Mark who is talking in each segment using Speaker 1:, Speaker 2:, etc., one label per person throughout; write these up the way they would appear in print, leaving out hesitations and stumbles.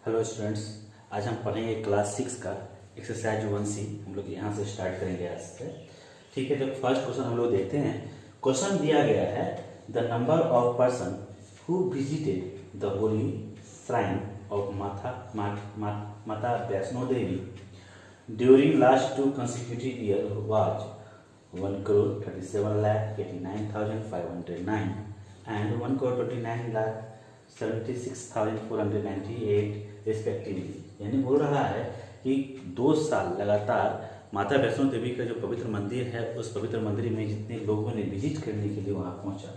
Speaker 1: Hello students, आज हम पढ़ेंगे क्लास 6 का एक्सरसाइज 1C। हम लोग यहाँ से स्टार्ट करेंगे आज से। ठीक है, तो फर्स्ट क्वेश्चन हम लोग देखते हैं। क्वेश्चन दिया गया है, the number of person who visited the holy shrine of Mata Vaishno Devi during last 2 consecutive years was 1,37,89,509 and 1,29,76,498 respectively. यानी बोल रहा है कि 2 साल लगातार माता वैष्णो देवी का जो पवित्र मंदिर है, उस पवित्र मंदिर में जितने लोगों ने विजिट करने के लिए वहाँ पहुँचा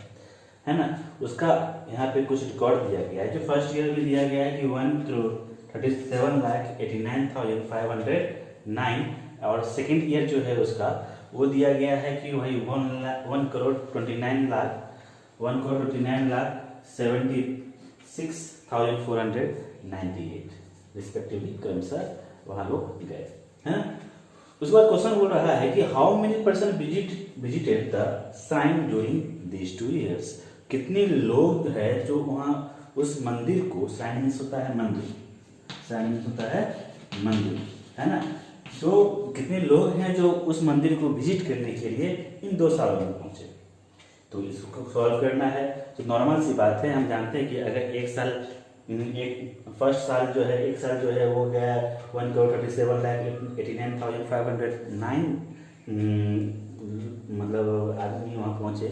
Speaker 1: है ना, उसका यहाँ पे कुछ रिकॉर्ड दिया गया है। जो फर्स्ट ईयर में दिया गया है कि 1,37,89,509 और सेकेंड ईयर जो है उसका वो दिया गया है कि वही 1,29,76,498 रिस्पेक्टिवली क्रमशः वहाँ लोग गए है ना। उसके बाद क्वेश्चन बोल रहा है कि how many person visited the shrine during this 2 years। कितने लोग है जो वहाँ उस मंदिर को, श्राइन मीन्स होता है मंदिर, श्राइन मीन्स होता है मंदिर है ना, तो कितने लोग हैं जो उस मंदिर को विजिट करने के लिए इन 2 सालों में पहुँचे। तो इसको सॉल्व करना है। तो नॉर्मल सी बात है, हम जानते हैं कि अगर एक फर्स्ट साल जो है, एक साल जो है वो गया 1,37,89,509 मतलब आदमी वहाँ पहुँचे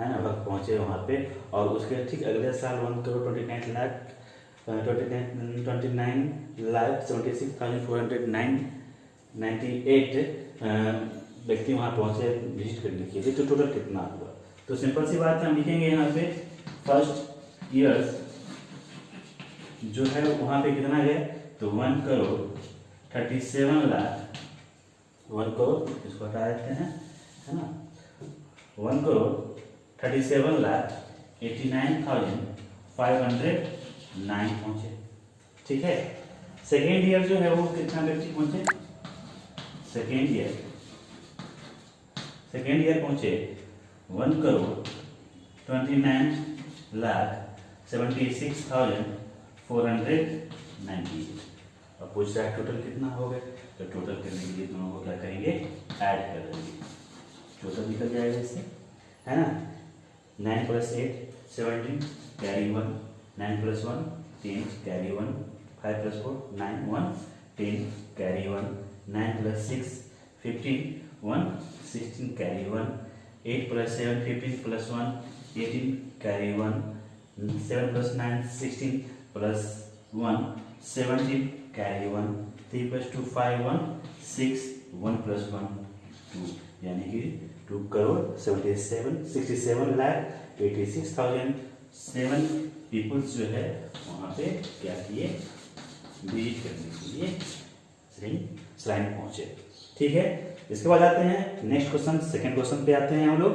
Speaker 1: है ना, वक्त पहुँचे वहाँ पे। और उसके ठीक अगले साल 1,29,76,498 व्यक्ति वहाँ पहुँचे विजिट करने के लिए। तो टोटल कितना हुआ? तो सिंपल सी बात है, हम लिखेंगे यहाँ पे फर्स्ट ईयर्स जो है वहाँ पे कितना गए, तो 1 करोड़ इसको हटा देते हैं है ना, 1,37,89,509 पहुँचे। ठीक है, सेकेंड ईयर जो है वो कितना व्यक्ति पहुँचे, सेकेंड ईयर पहुँचे 1,29,76,498। अब पूछ रहा है टोटल कितना हो गया, तो टोटल करने के लिए दोनों को क्या करेंगे, ऐड कर देंगे। टोटल निकल जाएगा इससे है ना। 9 + 8 17 carry 1, 9 + 1 10 carry 1, 5 + 4 9 1 10 carry 1, 9 + 6 15 1 16 carry 1, 8 + 7 15 + 1 18 carry 1, 7 + 9 16 + 1 17 carry 1, 3 + 2 5 1 6 1 + 1 2, यानी कि 2,67,86,007 पीपल्स जो है वहाँ पे क्या किए, विजिट करने के लिए श्राइन पहुँचे। ठीक है, इसके बाद आते हैं नेक्स्ट क्वेश्चन, सेकंड क्वेश्चन पे आते हैं हम लोग।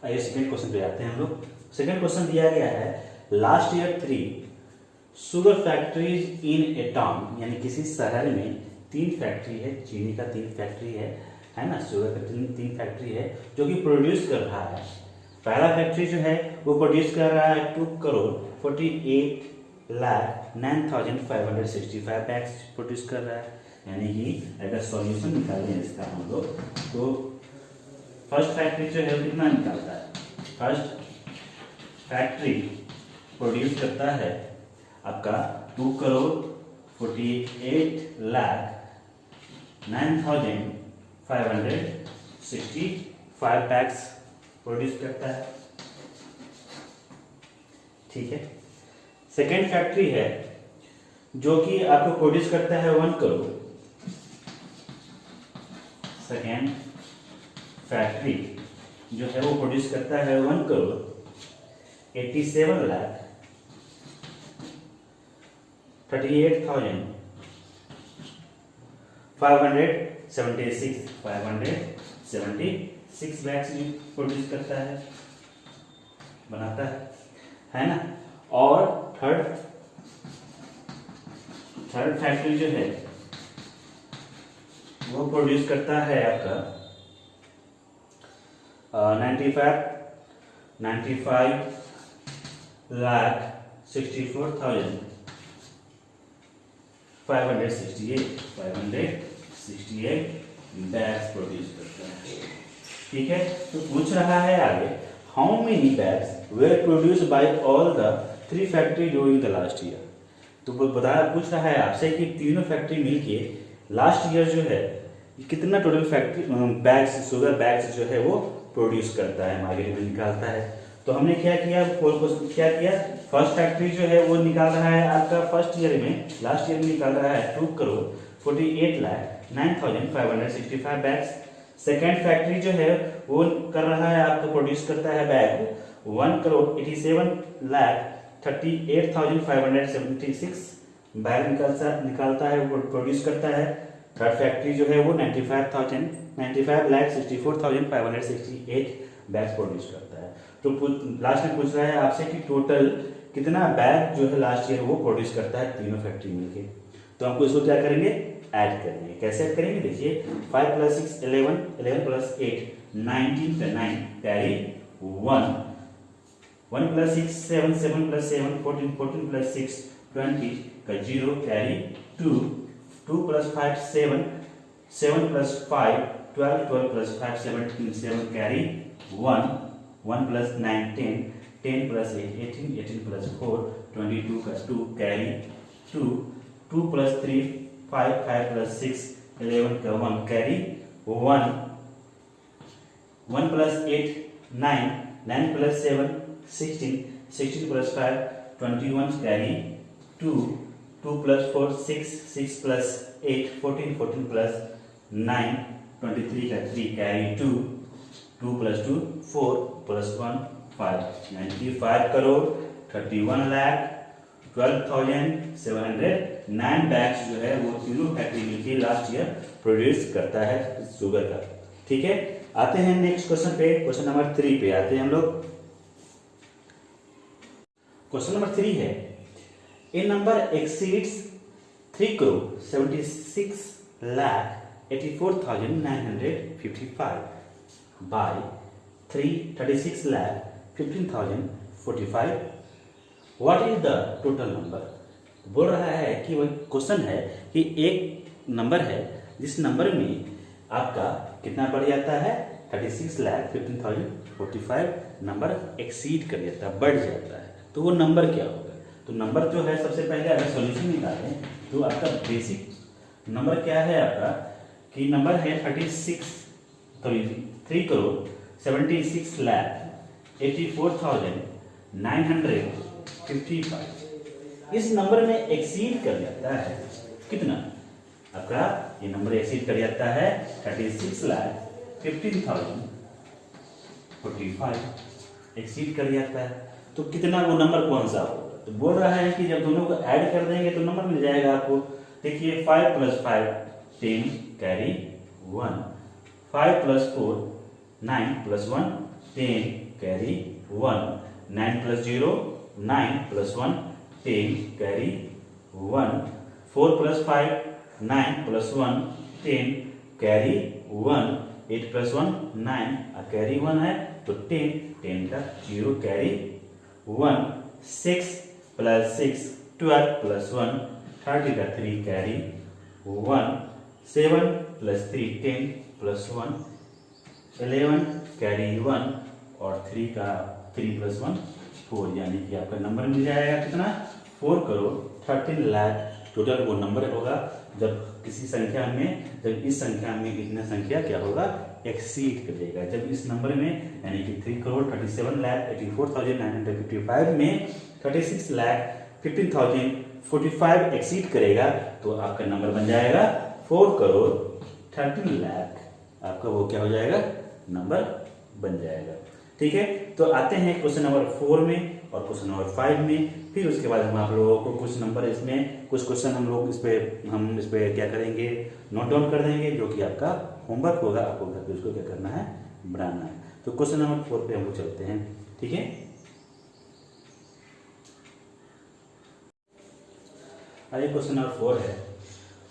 Speaker 1: आइए सेकंड क्वेश्चन पे आते हैं हम लोग। सेकंड क्वेश्चन दिया गया है, लास्ट ईयर 3 शुगर फैक्ट्रीज इन ए टाउन, यानी किसी शहर में 3 फैक्ट्री है, चीनी का 3 फैक्ट्री है ना, शुगर का 3 फैक्ट्री है जो कि प्रोड्यूस कर रहा है। पहला फैक्ट्री जो है वो प्रोड्यूस कर रहा है 2,48,09,565 बैग्स प्रोड्यूस कर रहा है। यानी कि अगर सॉल्यूशन निकालें इसका हम लोग, तो फर्स्ट फैक्ट्री जो है कितना निकालता है, फर्स्ट फैक्ट्री प्रोड्यूस करता है आपका 2,48,09,565 बैग्स प्रोड्यूस करता है। ठीक है, सेकेंड फैक्ट्री है जो कि आपको प्रोड्यूस करता है 1 करोड़। सेकेंड फैक्ट्री जो है वो प्रोड्यूस करता है 1,87,576 बैग्स प्रोड्यूस करता है, बनाता है ना। और थर्ड फैक्ट्री जो है वो प्रोड्यूस करता है आपका 95 लाख 568 बैग्स प्रोड्यूस करता है। ठीक है, तो पूछ रहा है आगे how many bags were produce by all the 3 factory during the last year. तो पूछ रहा है आपसे कि तीनों फैक्ट्री मिलके लास्ट ईयर जो है कितना total factory bags sugar bags जो है वो प्रोड्यूस करता है, मार्केट में निकालता है। तो हमने क्या किया फर्स्ट फैक्ट्री जो है वो निकाल रहा है आपका फर्स्ट ईयर में, लास्ट ईयर में निकाल रहा है 2,48,09,565 बैग्स। सेकेंड फैक्ट्री जो है वो कर रहा है आपका प्रोड्यूस करता है बैग 1,87,38,576 बैग निकालता है, वो प्रोड्यूस करता है। थर्ड फैक्ट्री जो है वो 95,64,568 बैग्स प्रोड्यूस करता है। तो लास्ट में पूछ रहा है आपसे कि टोटल कितना बैग जो है लास्ट ईयर वो प्रोड्यूस करता है तीनों फैक्ट्री मिलके। तो हमको इसको क्या करेंगे, ऐड करेंगे। कैसे ऐड करेंगे, देखिए 5 + 6 11, 11 + 8 19 का 9 कैरी 1, 1 + 6 7, 7 + 7 14, 14 + 6 20 का 0 कैरी 2, 2 + 5 7, 7 + 5 12, 12 + 5 17, 7 कैरी 1, 1 + 9 10, 10 + 8 18, 18 + 4 22 का 2 कैरी 2, 2 + 3 5, 5 + 6 11 का 1 कैरी 1, 1 + 8 9, 9 + 7 16, 16 + 5 21 कैरी 2, 2 + 4 6, 6 + 8 14, 14 + 9 23 का 3 कैरी 2, 2 + 2 4 + 1 5 95 करोड़ 31,12,709 बैग्स जो है वो तीनों फैक्ट्री मिलकर लास्ट ईयर प्रोड्यूस करता है शुगर का। ठीक है, आते हैं नेक्स्ट क्वेश्चन पे, क्वेश्चन नंबर 3 पे आते हैं हम लोग। क्वेश्चन नंबर 3 है a number exceeds 3,76,84,955 by 336,15,045 what is the total number. बोल रहा है कि वही क्वेश्चन है कि एक नंबर है जिस नंबर में आपका कितना बढ़ जाता है 36,15,045 नंबर एक्सीड कर जाता है, बढ़ जाता है। तो वो नंबर क्या होगा, तो नंबर जो है सबसे पहले अगर सॉल्यूशन निकालें तो आपका बेसिक नंबर क्या है आपका कि नंबर है 3,84,955। इस नंबर में एक्सीड कर जाता है कितना, आपका ये नंबर एक्सीड कर जाता है 36,15,045 एक्सीड कर जाता है। तो कितना वो नंबर कौन सा होगा, तो बोल रहा है कि जब दोनों को ऐड कर देंगे तो नंबर मिल जाएगा आपको। देखिए 5 + 5 10 carry 1, 5 + 4 9 + 1 10 carry 1, 9 + 0 9 + 1 10 carry 1, 4 + 5 9 + 1 10 carry 1, 8 + 1 9 carry 1 है तो 10 10 का 0 कैरी 1, 6 + 6 12 + 1 30 का 3 कैरी 1, 7 + 3 10 + 1 11 कैरी 1 और 3 का 3 + 1 4, यानी कि आपका नंबर मिल जाएगा कितना 4,13 लाख टोटल वो नंबर होगा जब किसी संख्या में, जब इस संख्या में इतना संख्या क्या होगा एक्सीड करेगा। जब इस नंबर में यानी कि 3,37,84,955 में 36,15,045 एक्सीड करेगा तो आपका नंबर बन जाएगा 4,13 लाख, आपका वो क्या हो जाएगा नंबर बन जाएगा। ठीक है, तो आते हैं क्वेश्चन नंबर 4 में और क्वेश्चन नंबर 5 में, फिर उसके बाद हम आप लोगों को कुछ नंबर इसमें कुछ क्वेश्चन हम लोग इस पे क्या करेंगे नोट डाउन कर देंगे, जो कि आपका होमवर्क होगा, आपको घर पे उसको क्या करना है बनाना है। तो क्वेश्चन नंबर 4 पे हम लोग चलते हैं। ठीक है, अरे क्वेश्चन नंबर 4 है।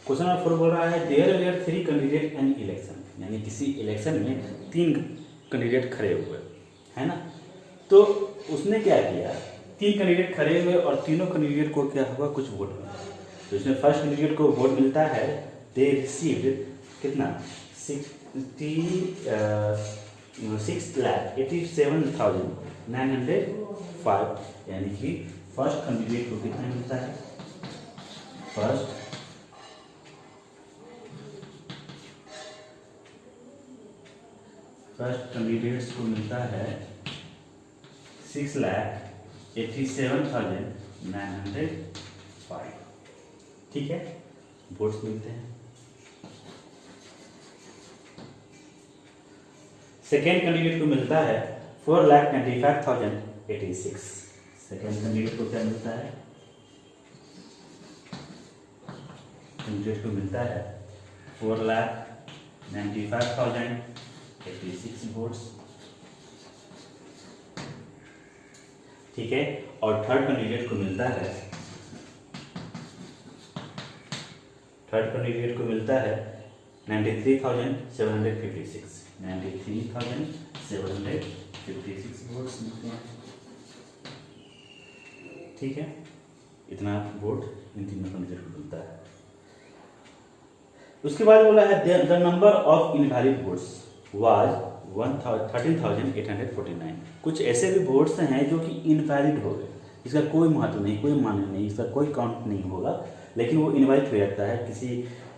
Speaker 1: क्वेश्चन नंबर 4 बोल रहा है there were 3 candidate in election, यानी किसी इलेक्शन में 3 कैंडिडेट खड़े हुए है ना। तो उसने क्या किया 3 कैंडिडेट खड़े हुए और तीनों कैंडिडेट को क्या हुआ, कुछ वोट मिला। तो इसमें फर्स्ट कैंडिडेट को वोट मिलता है, दे रिसीव्ड कितना 6,87,905, यानी कि फर्स्ट कैंडिडेट को कितना मिलता है, फर्स्ट कैंडिडेट्स को मिलता है 6,87,905, ठीक है, वोट्स मिलते हैं। सेकेंड कैंडिडेट को मिलता है 4,95,086। सेकेंड कैंडिडेट को क्या मिलता है, कैंडिडेट को मिलता है 4,95,086 वोट्स, ठीक है। और थर्ड कैंडिडेट को मिलता है 93,756 वोट्स मिलते हैं, ठीक है। इतना वोट इन तीनों कैंडिडेट को मिलता है। उसके बाद बोला है the number of invalid votes was 13,849। कुछ ऐसे भी वोट्स हैं जो कि इनवैलिड हो गए, इसका कोई महत्व नहीं, कोई मान्य नहीं, इसका कोई काउंट नहीं होगा, लेकिन वो इनवैलिड हो जाता है, किसी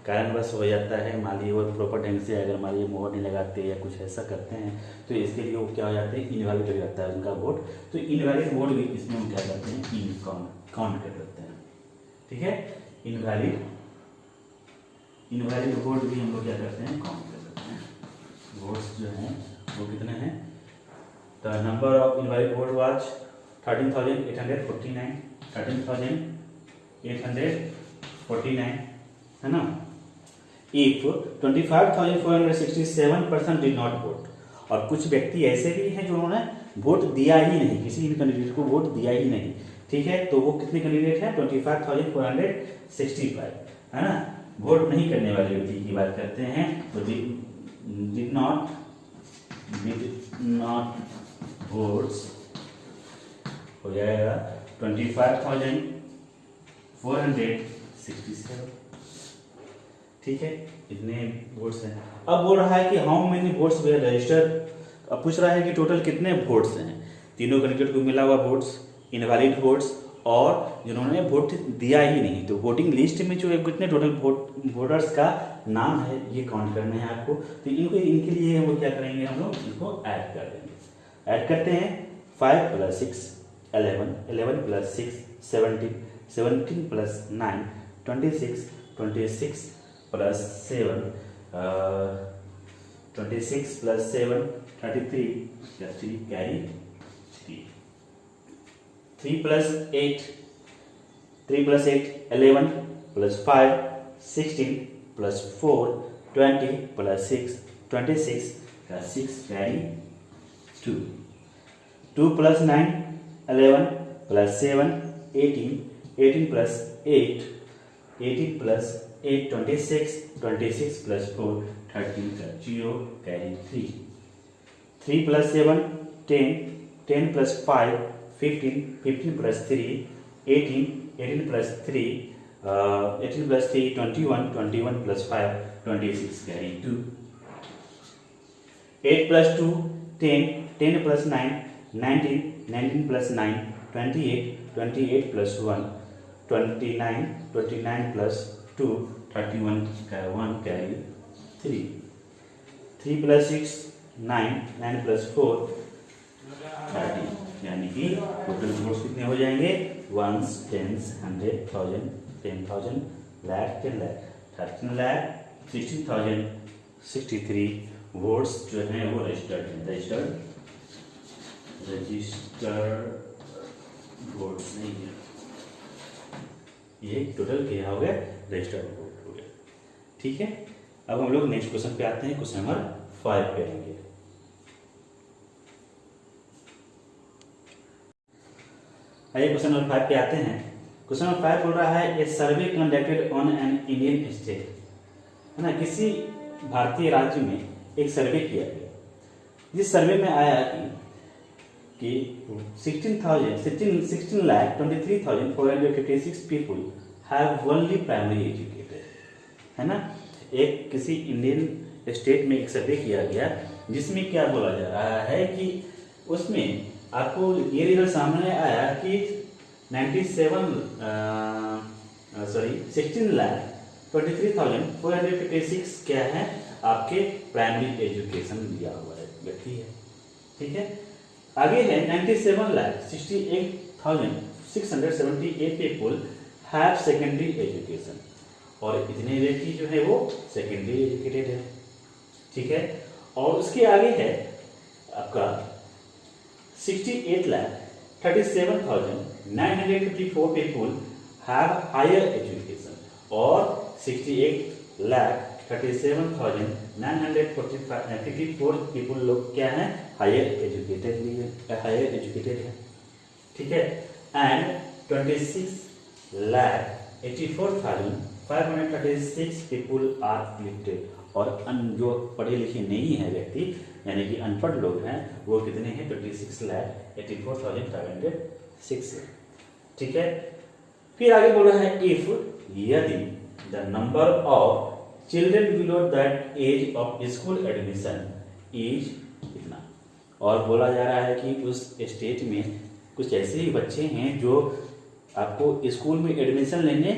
Speaker 1: कारणवश हो जाता है। मान लीजिए वो प्रॉपर ढंग से अगर मान लीजिए मोहर नहीं लगाते या कुछ ऐसा करते हैं तो इसके लिए वो क्या हो जाते हैं, इनवैलिड हो जाता है उनका वोट। तो इनवैलिड वोट भी इसमें हम क्या करते हैं, काउंट कर देते हैं, ठीक है। इनवैलिड वोट भी हम लोग क्या करते हैं, काउंट कर देते हैं। वोट्स जो हैं वो कितने हैं, the number of invalid vote was 13,849, है ना। इफ 25,467% डिड नॉट वोट, और कुछ व्यक्ति ऐसे भी हैं जो उन्होंने वोट दिया ही नहीं, किसी भी कैंडिडेट को वोट दिया ही नहीं, ठीक है। तो वो कितने कैंडिडेट हैं, 25,465, है ना। वोट नहीं करने वाले व्यक्ति की बात करते हैं तो डिड नॉट वोट्स हो जाएगा 25,467, ठीक है। इतने वोट्स हैं। अब बोल रहा है कि how many votes way registered, अब पूछ रहा है कि टोटल कितने वोट्स हैं, तीनों कैंडिडेट को मिला हुआ वोट्स, इनवैलिड वोट्स और जिन्होंने वोट दिया ही नहीं। तो वोटिंग लिस्ट में जो कितने टोटल वोटर्स का नाम है ये काउंट करना है आपको। तो इनके लिए वो क्या करेंगे, हम लोग इसको ऐड कर देंगे। ऐड करते हैं 5 + 6 11, 11 + 6 17, 17 + 9 26, 26 + 7 26 + 7 33, 3 carry 3, 3 + 8 11 + 5 16 + 4 20 + 6 26, 6 carry 2, 2 + 9 11 + 7 18, 18 + 8 18 + 8 26, 26 + 4 13 0 carry 3, 3 + 7 10, 10 + 5 15, 15 + 3 18, 18 + 3 18 + 3 21, 21 + 5 26 carry 2, 8 + 2 10, 10 + 9 19, 19 + 9 28, 28 + 1 29, 29 + 2 31 1 carry 3, 3 + 6 9, 9 + 4 30, यानी कि टोटल वोट्स कितने हो जाएंगे, 1s 10s 100 1000 10,000 lakh 10 lakh 13 lakh 16,063 votes जो हैं वो रजिस्टर्ड वोट्स नहीं है, ये टोटल क्या हो गया, रजिस्टर्ड वोट हो गया, ठीक है। अब हम लोग नेक्स्ट क्वेश्चन पे आते हैं, क्वेश्चन नंबर 5 करेंगे। आइए क्वेश्चन नंबर 5 पे आते हैं। क्वेश्चन नंबर 5 बोल रहा है a survey conducted on an Indian state, है ना, किसी भारतीय राज्य में एक सर्वे किया गया, जिस सर्वे में आया कि 16,23,456 people have only primary educated, है ना। एक किसी इंडियन स्टेट में एक सर्वे किया गया जिसमें क्या बोला जा रहा है कि उसमें आपको ये रिजल्ट सामने आया कि 16,23,456 क्या है आपके प्राइमरी एजुकेशन लिया हुआ है व्यक्ति है, ठीक है। आगे है 97,68,678 पीपल हैव सेकेंडरी एजुकेशन, और इतने व्यक्ति जो है वो सेकेंडरी एजुकेटेड है, ठीक है। और उसके आगे है आपका 68,37,954 पीपल हैव हायर एजुकेशन, और 68,37,954 पीपल लोग क्या है हायर एजुकेटेड है, ठीक है। एंड 26,84,536 पीपल आर इलिटरेट, और जो पढ़े लिखे नहीं है व्यक्ति यानी कि अनपढ़ लोग हैं वो कितने हैं 26,84,506, ठीक है। फिर आगे बोल रहा है इफ यदि the number of children below that age of school admission is इतना, और बोला जा रहा है कि उस स्टेट में कुछ ऐसे ही बच्चे हैं जो आपको स्कूल में एडमिशन लेने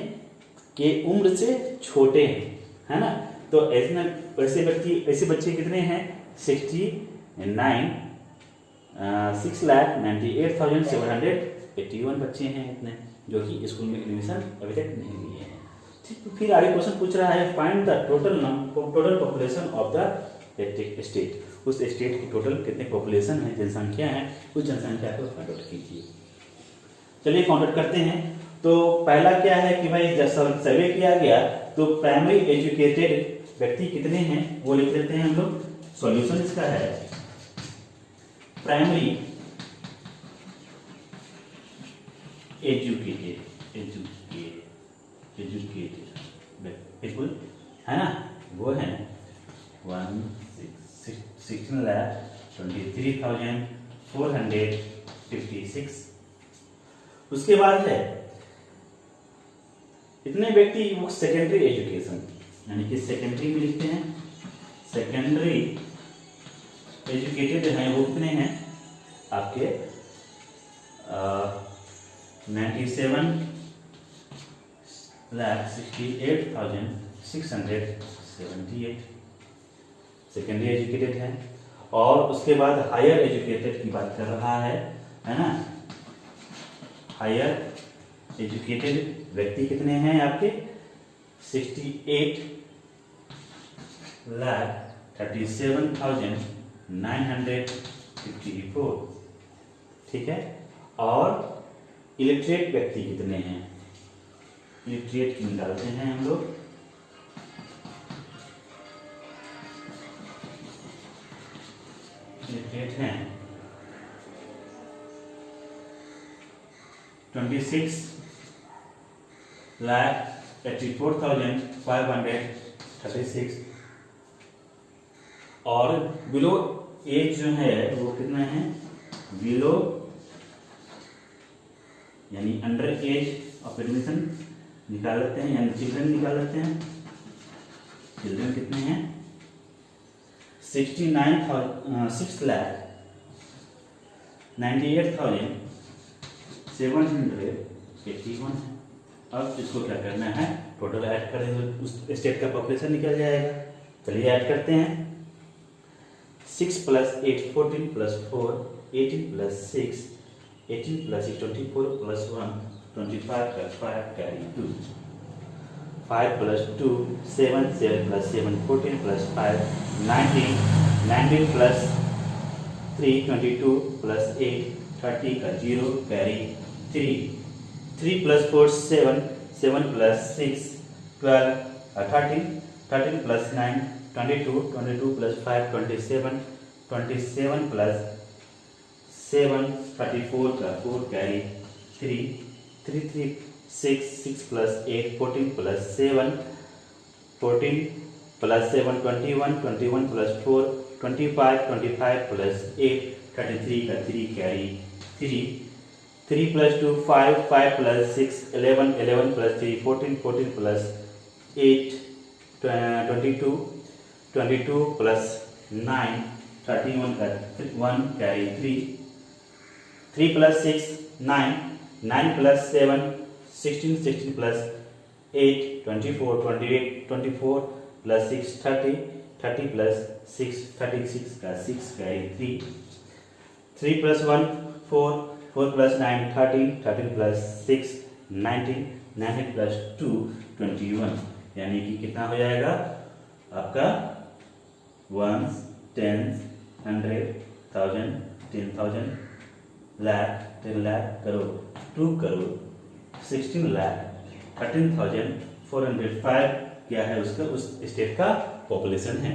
Speaker 1: के उम्र से छोटे हैं, है ना। तो ऐसे बच्चे कितने हैं 6,98,781 बच्चे हैं इतने जो कि स्कूल में एडमिशन अभी तक नहीं लिए हैं, ठीक। तो फिर आगे क्वेश्चन पूछ रहा है find the total population of the state, उस स्टेट की टोटल कितने पॉपुलेशन है, जनसंख्या है, उस जनसंख्या को फाइंड आउट कीजिए। चलिए फाइंड आउट करते हैं। तो पहला क्या है कि भाई जब सर्वे किया गया तो प्राइमरी एजुकेटेड व्यक्ति कितने हैं वो लिख देते हैं हम लोग। सॉल्यूशन इसका है प्राइमरी एजुकेटेड पीपल, है ना, वो है 16,23,456। उसके बाद है इतने व्यक्ति वो सेकेंडरी एजुकेशन यानी कि सेकेंडरी में लिखते हैं, सेकेंडरी एजुकेटेड हैं वो कितने हैं आपके 97,68,678 सेकेंडरी एजुकेटेड है। और उसके बाद हायर एजुकेटेड की बात कर रहा है ना। हायर एजुकेटेड व्यक्ति कितने हैं आपके 68,37,954, ठीक है। और इलिटरेट व्यक्ति कितने हैं, इलिटरेट निकालते हैं हम लोग। इलिटरेट हैं 26,84,536 और बिलो एज जो है वो कितना है, बिलो यानी अंडर एज ऑफ एडमिशन निकाल लेते हैं, यानी चिल्ड्रन निकाल लेते हैं। चिल्ड्रन कितने हैं 6,98,781 है। अब इसको क्या करना है, टोटल ऐड करेंगे, उस स्टेट का पॉपुलेशन निकल जाएगा। चलिए ऐड करते हैं। 6 + 8 14 + 4 18 + 6 18 + 6 24 + 1 25 + 5 carry 2 5 + 2 7 7 + 7 14 + 5 19 19 + 3 22 + 8 30 का 0 carry 3 3 + 4 7 7 + 6 12 13 13 + 9 22 22 + 5 27 27 + 7 34 का 4 carry 3 3 3 6 6 + 8 14 + 7 14 + 7 21 21 + 4 25 25 + 8 33 का 3 carry 3 plus 2 5 5 plus 6 11 11 plus 3 14 14 plus 8 22 22 plus 9 31 का 1 carry 3 plus 6 9 9 plus 7 16 16 plus 8 24 28 24 plus 6 30 30 plus 6 36 का 6 carry 3 plus 1 4 4 plus 9 13 13 plus 6 19 19 plus 2 21, यानी कि कितना हो जाएगा आपका 1 10 100 1000 10,000 लाख 10 लाख करोड़ 2 करोड़ 16 लाख 13,405 क्या है उसका उस स्टेट का पॉपुलेशन है।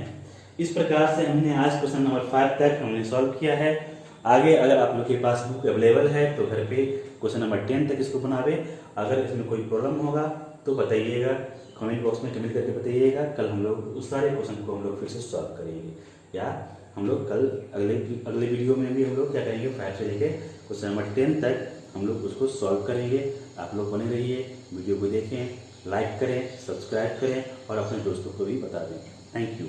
Speaker 1: इस प्रकार से हमने आज क्वेश्चन नंबर 5 तक हमने सॉल्व किया है। आगे अगर आप लोग के पास बुक अवेलेबल है तो घर पे क्वेश्चन नंबर 10 तक इसको बनावे। अगर इसमें कोई प्रॉब्लम होगा तो बताइएगा, कमेंट बॉक्स में कमेंट करके बताइएगा। कल हम लोग उस सारे क्वेश्चन को हम लोग फिर से सॉल्व करेंगे, या हम लोग कल अगले वीडियो में भी हम लोग क्या करेंगे 5 से लेके क्वेश्चन नंबर 10 तक हम लोग उसको सॉल्व करेंगे। आप लोग बने रहिए, वीडियो को देखें, लाइक करें, सब्सक्राइब करें और अपने दोस्तों को भी बता दें। Thank you.